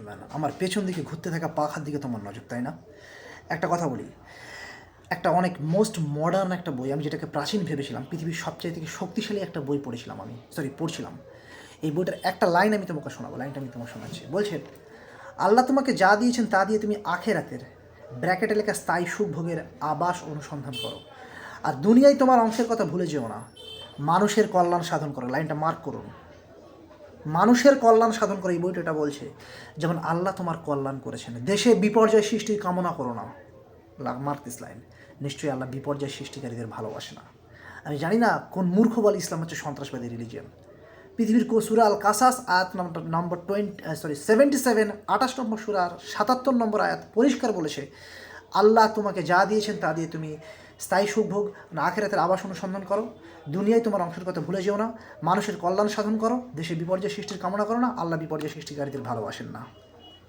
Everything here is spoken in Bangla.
জেন্টলম্যান, আমার পেছন দিকে ঘুরতে থাকা পাখার দিকে তোমার নজর, তাই না? একটা কথা বলি, একটা অনেক মোস্ট মডার্ন একটা বই, আমি যেটাকে প্রাচীন ভেবেছিলাম, পৃথিবীর সবচেয়ে থেকে শক্তিশালী একটা বই পড়েছিলাম আমি, পড়ছিলাম। এই বইটার একটা লাইন আমি তোমাকে শোনাবো, লাইনটা আমি তোমাকে শোনাচ্ছি। বলছে, আল্লাহ তোমাকে যা দিয়েছেন তা দিয়ে তুমি আখেরাতের ব্র্যাকেটে লেখা স্থায়ী সুখভোগের আবাস অনুসন্ধান করো। আর দুনিয়ায় তোমার অংশের কথা ভুলে যেও না, মানুষের কল্যাণ সাধন করো। লাইনটা মার্ক করুন, মানুষের কল্যাণ সাধন করে। এই বইটা এটা বলছে, যেমন আল্লাহ তোমার কল্যাণ করেছেন, দেশে বিপর্যয় সৃষ্টির কামনা করো না। Mark this line. নিশ্চয়ই আল্লাহ বিপর্যয় সৃষ্টিকারীদের ভালোবাসে না। আমি জানি না কোন মূর্খ বলে ইসলাম হচ্ছে সন্ত্রাসবাদী রিলিজিয়ন। পৃথিবীর সূরা আল কাসাস আয়াত নম্বর 77, 28 নম্বর সূরার 77 নম্বর আয়াত পরিষ্কার বলেছে, আল্লাহ তোমাকে যা দিয়েছেন তা দিয়ে তুমি স্থায়ী সুখভোগ না আখিরাতের আবাস অনুসন্ধান করো। দুনিয়ায় তোমার অংশের কথা ভুলে যেও না, মানুষের কল্যাণ সাধন করো, দেশে বিপর্যয় সৃষ্টির কামনা করো না। আল্লাহ বিপর্যয় সৃষ্টিকারীদের ভালোবাসেন না।